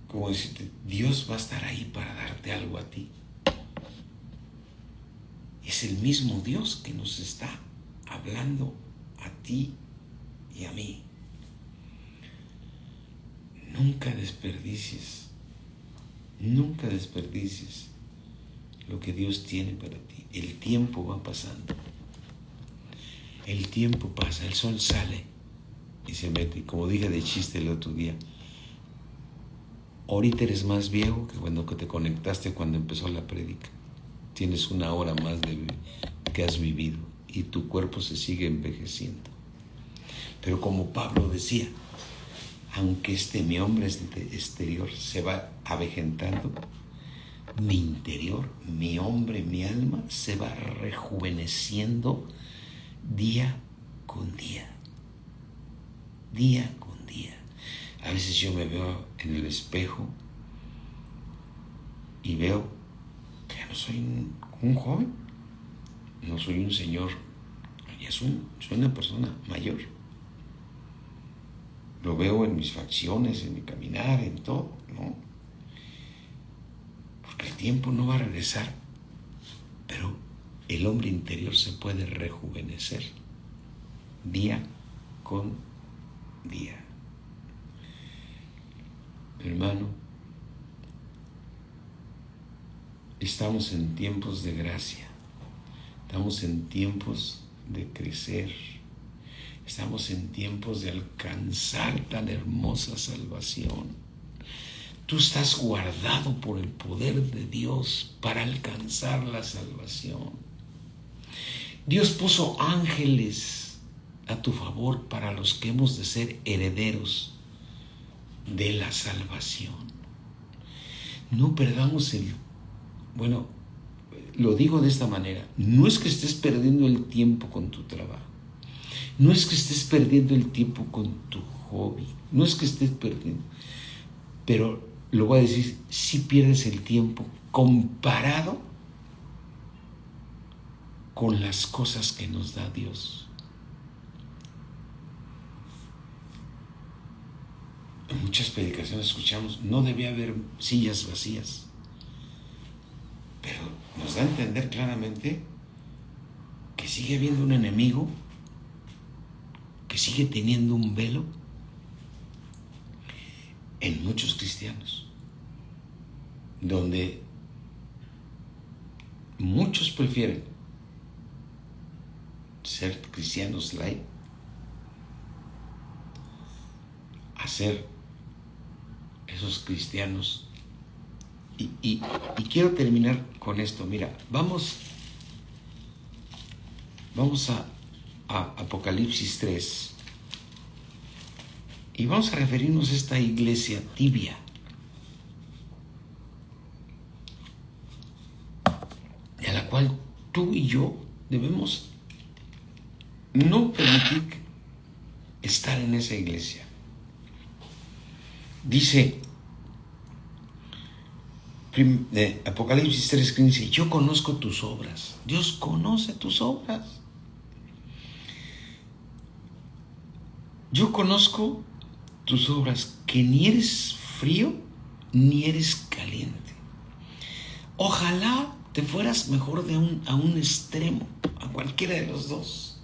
como decirte, Dios va a estar ahí para darte algo a ti. Es el mismo Dios que nos está hablando a ti y a mí. Nunca desperdicies lo que Dios tiene para ti. El tiempo va pasando. El tiempo pasa, el sol sale y se mete. Como dije de chiste el otro día, ahorita eres más viejo que cuando te conectaste cuando empezó la prédica. Tienes una hora más que has vivido y tu cuerpo se sigue envejeciendo. Pero como Pablo decía, aunque mi hombre exterior se va avejentando, mi interior, mi hombre, mi alma se va rejuveneciendo día con día, día con día. A veces yo me veo en el espejo y veo que ya no soy un joven, no soy un señor, ya soy una persona mayor. Lo veo en mis facciones, en mi caminar, en todo, ¿no? Porque el tiempo no va a regresar, pero el hombre interior se puede rejuvenecer día con día. Hermano, estamos en tiempos de gracia, estamos en tiempos de crecer, estamos en tiempos de alcanzar tan hermosa salvación. Tú estás guardado por el poder de Dios para alcanzar la salvación. Dios puso ángeles a tu favor para los que hemos de ser herederos de la salvación. No perdamos lo digo de esta manera, no es que estés perdiendo el tiempo con tu trabajo, no es que estés perdiendo el tiempo con tu hobby, no es que estés perdiendo, pero lo voy a decir, si pierdes el tiempo comparado con las cosas que nos da Dios. En muchas predicaciones escuchamos, no debe haber sillas vacías, pero nos da a entender claramente que sigue habiendo un enemigo que sigue teniendo un velo en muchos cristianos, donde muchos prefieren ser cristianos light a ser esos cristianos. Y quiero terminar con esto. Mira, vamos a Apocalipsis 3 y vamos a referirnos a esta iglesia tibia, a la cual tú y yo debemos no permitir estar en esa iglesia. Dice Apocalipsis 3:15, yo conozco tus obras. Dios conoce tus obras. Yo conozco tus obras, que ni eres frío ni eres caliente. Ojalá te fueras mejor a un extremo, a cualquiera de los dos.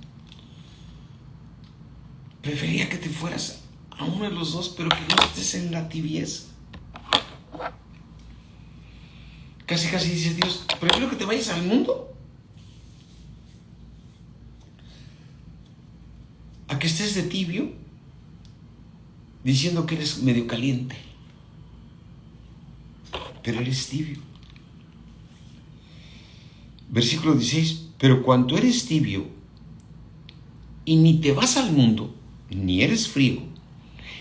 Preferiría que te fueras a uno de los dos, pero que no estés en la tibieza. Casi dice Dios, prefiero que te vayas al mundo a que estés de tibio diciendo que eres medio caliente, pero eres tibio. Versículo 16, pero cuando eres tibio y ni te vas al mundo, ni eres frío,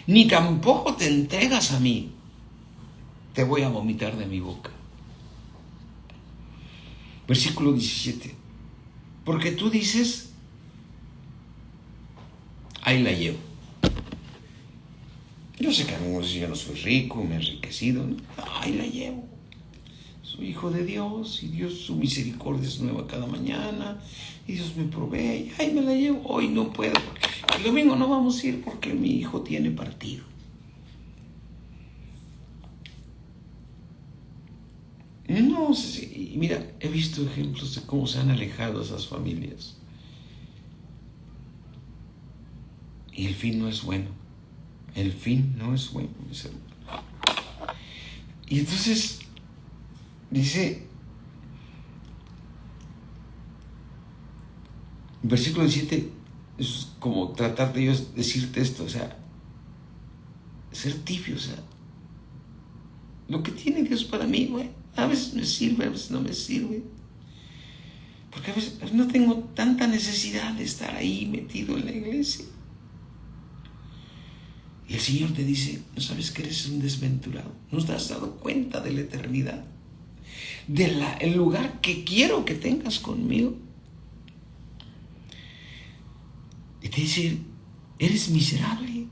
ni tampoco te entregas a mí, te voy a vomitar de mi boca. Versículo 17, porque tú dices, ahí la llevo. Yo sé que a mí yo no soy rico, me he enriquecido, ¿no? Ahí la llevo. Soy hijo de Dios y Dios, su misericordia es nueva cada mañana y Dios me provee. Ahí me la llevo. Hoy no puedo, el domingo no vamos a ir porque mi hijo tiene partido. No sé, y mira, he visto ejemplos de cómo se han alejado esas familias. Y el fin no es bueno. El fin no es bueno, mis hermanos. Y entonces dice, versículo 17, es como tratar de Dios decirte esto, o sea, ser tibio, o sea, lo que tiene Dios para mí, güey, a veces me sirve, a veces no me sirve. Porque a veces no tengo tanta necesidad de estar ahí metido en la iglesia. Y el Señor te dice, ¿no sabes que eres un desventurado? ¿No te has dado cuenta de la eternidad? el lugar que quiero que tengas conmigo. Y te dice, eres miserable,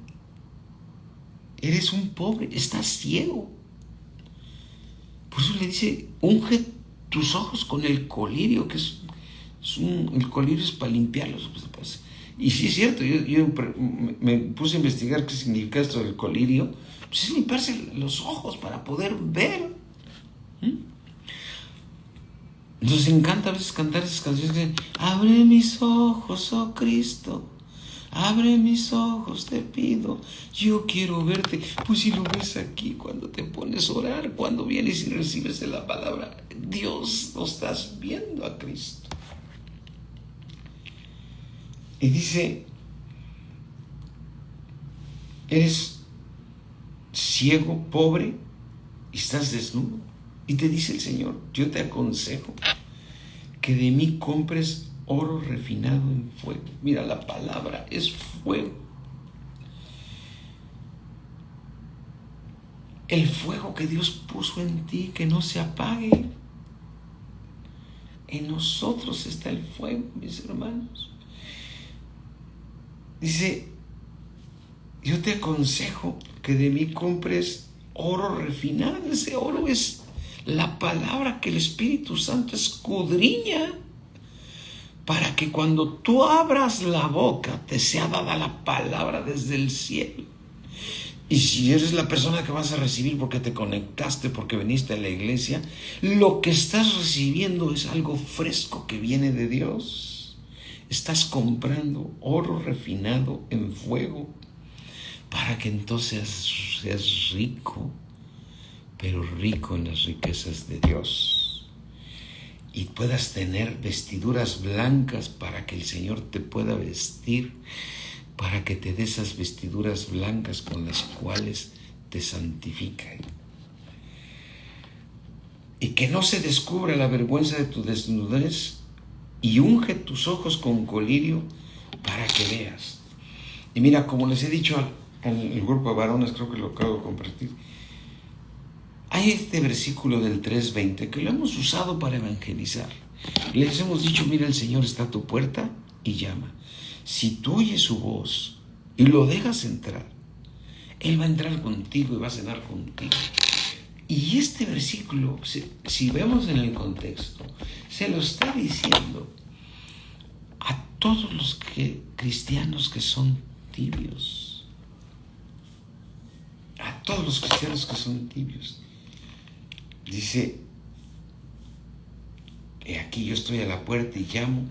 eres un pobre, estás ciego. Por eso le dice, unge tus ojos con el colirio, que el colirio es para limpiar los ojos. Y sí es cierto, yo me puse a investigar qué significa esto del colirio. Pues es limpiarse los ojos para poder ver. Nos encanta a veces cantar esas canciones que dicen, abre mis ojos, oh Cristo, abre mis ojos, te pido, yo quiero verte. Pues si lo ves aquí, cuando te pones a orar, cuando vienes y recibes la palabra, Dios, lo estás viendo a Cristo. Y dice, eres ciego, pobre, y estás desnudo. Y te dice el Señor, yo te aconsejo que de mí compres oro refinado en fuego. Mira, la palabra es fuego. El fuego que Dios puso en ti, que no se apague. En nosotros está el fuego, mis hermanos. Dice, yo te aconsejo que de mí compres oro refinado. Ese oro es la palabra que el Espíritu Santo escudriña para que cuando tú abras la boca te sea dada la palabra desde el cielo. Y si eres la persona que vas a recibir porque te conectaste, porque viniste a la iglesia, lo que estás recibiendo es algo fresco que viene de Dios. Estás comprando oro refinado en fuego para que entonces seas rico, pero rico en las riquezas de Dios. Y puedas tener vestiduras blancas para que el Señor te pueda vestir, para que te dé esas vestiduras blancas con las cuales te santifica. Y que no se descubra la vergüenza de tu desnudez, y unge tus ojos con colirio para que veas. Y mira, como les he dicho al grupo de varones, creo que lo acabo de compartir, hay este versículo del 3:20 que lo hemos usado para evangelizar. Les hemos dicho, mira, el Señor está a tu puerta y llama. Si tú oyes su voz y lo dejas entrar, Él va a entrar contigo y va a cenar contigo. Y este versículo, si vemos en el contexto, se lo está diciendo a todos los cristianos que son tibios. A todos los cristianos que son tibios. Dice, aquí yo estoy a la puerta y llamo.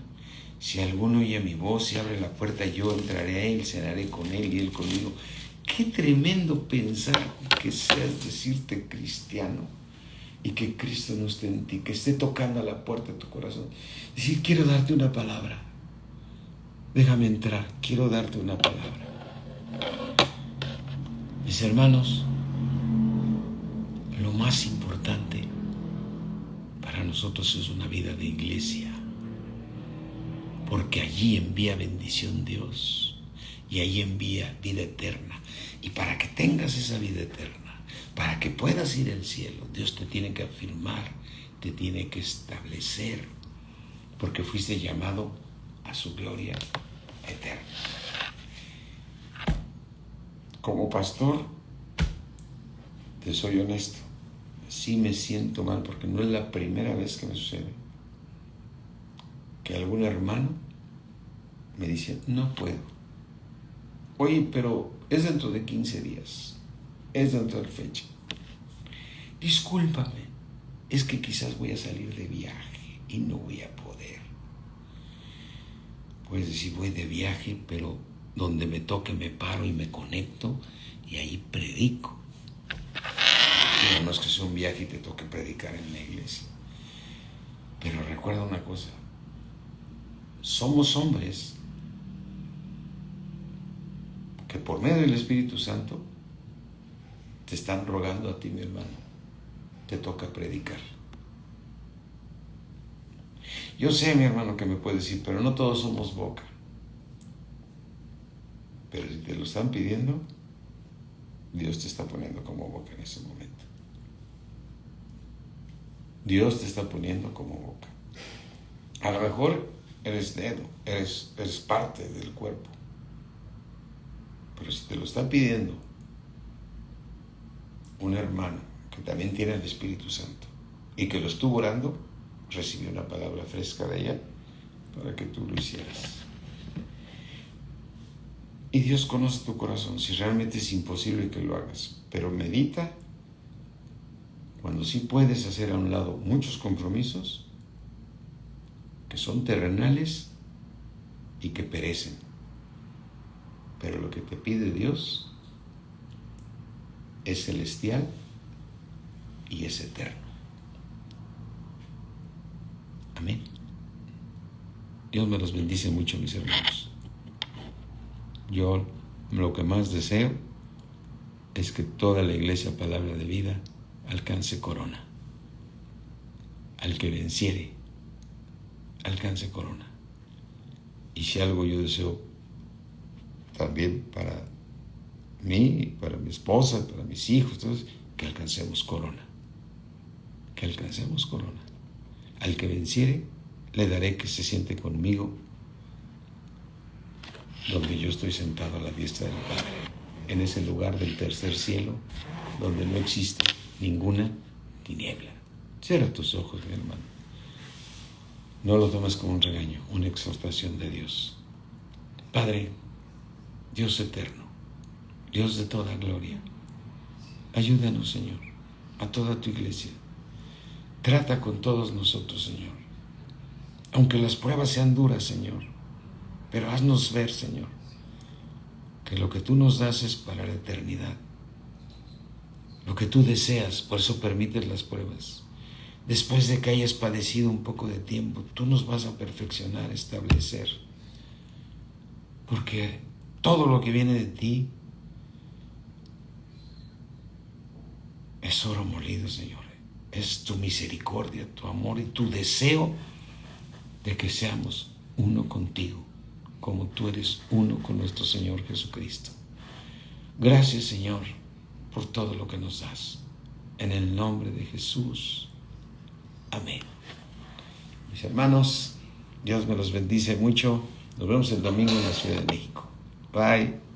Si alguno oye mi voz y abre la puerta, yo entraré a él, cenaré con él y él conmigo. Qué tremendo pensar que seas decirte cristiano y que Cristo no esté en ti, que esté tocando a la puerta de tu corazón. Decir, quiero darte una palabra. Déjame entrar, quiero darte una palabra. Mis hermanos, lo más importante para nosotros es una vida de iglesia, porque allí envía bendición Dios y allí envía vida eterna. Y para que tengas esa vida eterna, para que puedas ir al cielo, Dios te tiene que afirmar, te tiene que establecer, porque fuiste llamado a su gloria eterna. Como pastor, te soy honesto, sí me siento mal, porque no es la primera vez que me sucede que algún hermano me dice, no puedo. Oye, pero es dentro de 15 días, es dentro de la fecha. Discúlpame, es que quizás voy a salir de viaje y no voy a poder. Puedes decir, voy de viaje, pero donde me toque me paro y me conecto y ahí predico. No es que sea un viaje y te toque predicar en la iglesia. Pero recuerda una cosa, somos hombres que por medio del Espíritu Santo te están rogando a ti, mi hermano, te toca predicar. Yo sé, mi hermano, que me puedes decir, pero no todos somos boca. Pero si te lo están pidiendo, Dios te está poniendo como boca en ese momento. Dios te está poniendo como boca. A lo mejor eres dedo, eres parte del cuerpo. Pero si te lo está pidiendo un hermano que también tiene el Espíritu Santo y que lo estuvo orando, recibió una palabra fresca de ella para que tú lo hicieras. Y Dios conoce tu corazón, si realmente es imposible que lo hagas, pero medita cuando sí puedes hacer a un lado muchos compromisos que son terrenales y que perecen. Pero lo que te pide Dios es celestial y es eterno. Amén. Dios me los bendice mucho, mis hermanos. Yo lo que más deseo es que toda la iglesia Palabra de Vida alcance corona. Al que venciere, alcance corona. Y si algo yo deseo también para mí, para mi esposa, para mis hijos, entonces, que alcancemos corona. Que alcancemos corona. Al que venciere, le daré que se siente conmigo, donde yo estoy sentado a la diestra del Padre, en ese lugar del tercer cielo, donde no existe ninguna tiniebla. Cierra tus ojos, mi hermano. No lo tomes como un regaño, una exhortación de Dios. Padre, Dios eterno, Dios de toda gloria, ayúdanos, Señor, a toda tu iglesia. Trata con todos nosotros, Señor. Aunque las pruebas sean duras, Señor, pero haznos ver, Señor, que lo que tú nos das es para la eternidad. Lo que tú deseas, por eso permites las pruebas. Después de que hayas padecido un poco de tiempo, tú nos vas a perfeccionar, establecer. Porque todo lo que viene de ti es oro molido, Señor. Es tu misericordia, tu amor y tu deseo de que seamos uno contigo, como tú eres uno con nuestro Señor Jesucristo. Gracias, Señor, por todo lo que nos das. En el nombre de Jesús. Amén. Mis hermanos, Dios me los bendice mucho. Nos vemos el domingo en la Ciudad de México. Bye.